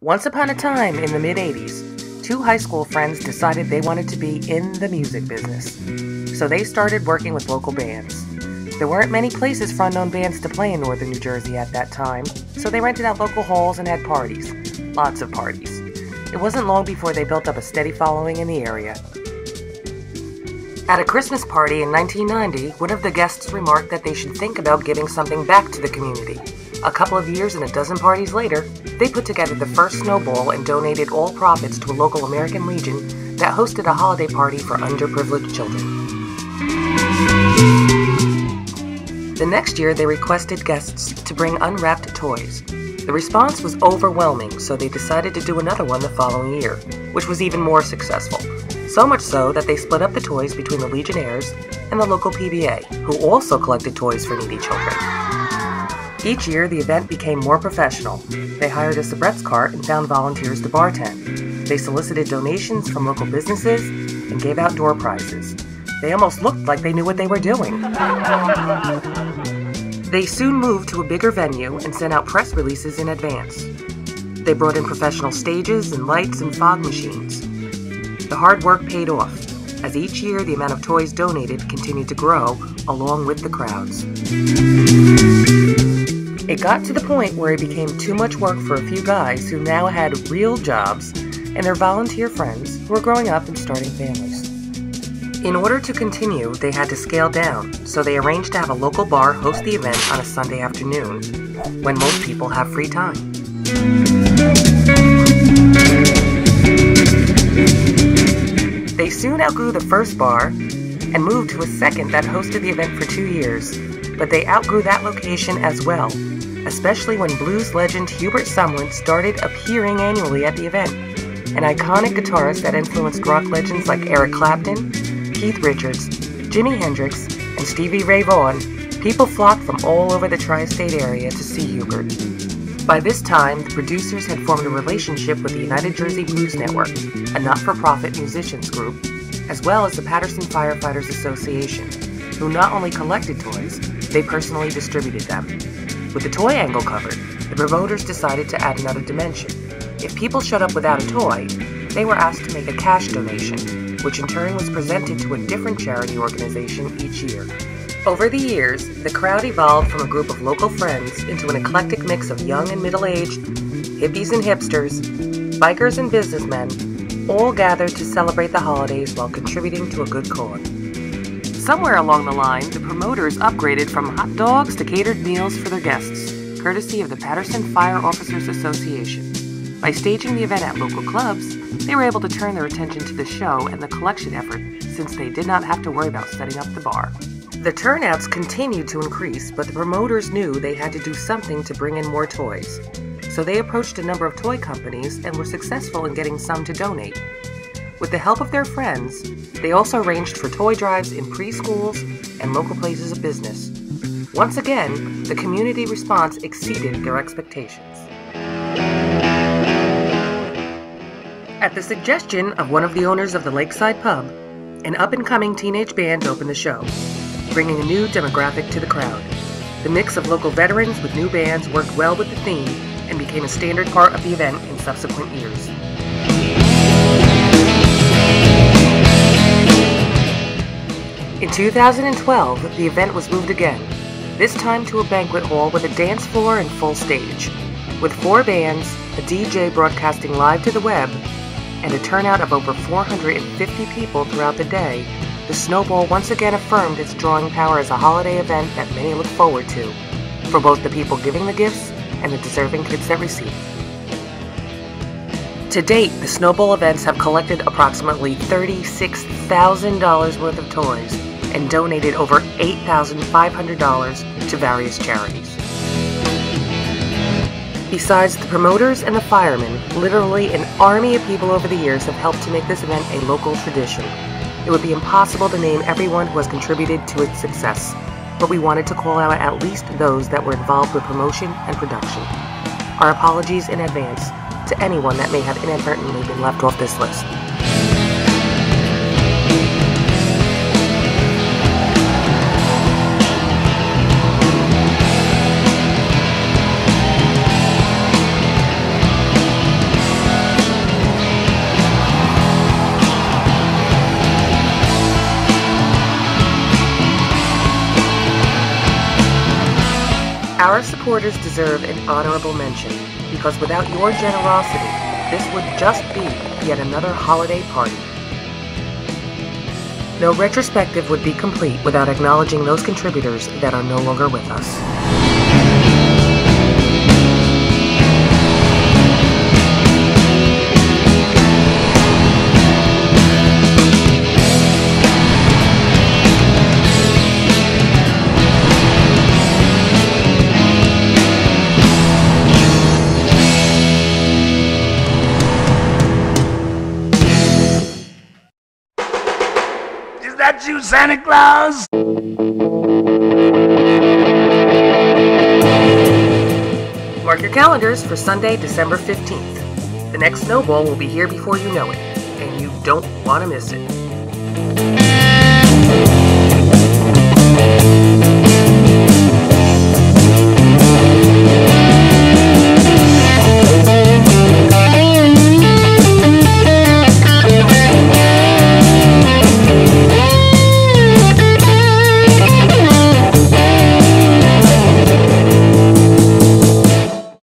Once upon a time in the mid-'80s, two high school friends decided they wanted to be in the music business. So they started working with local bands. There weren't many places for unknown bands to play in northern New Jersey at that time, so they rented out local halls and had parties. Lots of parties. It wasn't long before they built up a steady following in the area. At a Christmas party in 1990, one of the guests remarked that they should think about giving something back to the community. A couple of years and a dozen parties later, they put together the first Snowball and donated all profits to a local American Legion that hosted a holiday party for underprivileged children. The next year, they requested guests to bring unwrapped toys. The response was overwhelming, so they decided to do another one the following year, which was even more successful. So much so that they split up the toys between the Legionnaires and the local PBA, who also collected toys for needy children. Each year, the event became more professional. They hired a soubrettes cart and found volunteers to bartend. They solicited donations from local businesses and gave out door prizes. They almost looked like they knew what they were doing. They soon moved to a bigger venue and sent out press releases in advance. They brought in professional stages and lights and fog machines. The hard work paid off, as each year the amount of toys donated continued to grow along with the crowds. It got to the point where it became too much work for a few guys who now had real jobs and their volunteer friends who were growing up and starting families. In order to continue, they had to scale down, so they arranged to have a local bar host the event on a Sunday afternoon, when most people have free time. They soon outgrew the first bar and moved to a second that hosted the event for 2 years, but they outgrew that location as well, especially when blues legend Hubert Sumlin started appearing annually at the event. An iconic guitarist that influenced rock legends like Eric Clapton, Keith Richards, Jimi Hendrix, and Stevie Ray Vaughan, people flocked from all over the tri-state area to see Hubert. By this time, the producers had formed a relationship with the United Jersey Blues Network, a not-for-profit musicians group, as well as the Paterson Firefighters Association, who not only collected toys, they personally distributed them. With the toy angle covered, the promoters decided to add another dimension. If people showed up without a toy, they were asked to make a cash donation, which in turn was presented to a different charity organization each year. Over the years, the crowd evolved from a group of local friends into an eclectic mix of young and middle-aged, hippies and hipsters, bikers and businessmen, all gathered to celebrate the holidays while contributing to a good cause. Somewhere along the line, the promoters upgraded from hot dogs to catered meals for their guests, courtesy of the Paterson Fire Officers Association. By staging the event at local clubs, they were able to turn their attention to the show and the collection effort, since they did not have to worry about setting up the bar. The turnouts continued to increase, but the promoters knew they had to do something to bring in more toys. So they approached a number of toy companies and were successful in getting some to donate. With the help of their friends, they also arranged for toy drives in preschools and local places of business. Once again, the community response exceeded their expectations. At the suggestion of one of the owners of the Lakeside Pub, an up-and-coming teenage band opened the show, bringing a new demographic to the crowd. The mix of local veterans with new bands worked well with the theme and became a standard part of the event in subsequent years. In 2012, the event was moved again, this time to a banquet hall with a dance floor and full stage. With 4 bands, a DJ broadcasting live to the web, and a turnout of over 450 people throughout the day, the Snowball once again affirmed its drawing power as a holiday event that many look forward to, for both the people giving the gifts and the deserving kids that receive. To date, the Snowball events have collected approximately $36,000 worth of toys and donated over $8,500 to various charities. Besides the promoters and the firemen, literally an army of people over the years have helped to make this event a local tradition. It would be impossible to name everyone who has contributed to its success, but we wanted to call out at least those that were involved with promotion and production. Our apologies in advance to anyone that may have inadvertently been left off this list. Our supporters deserve an honorable mention, because without your generosity, this would just be yet another holiday party. No retrospective would be complete without acknowledging those contributors that are no longer with us. Is that you, Santa Claus? Mark your calendars for Sunday, December 15th. The next Snowball will be here before you know it, and you don't want to miss it.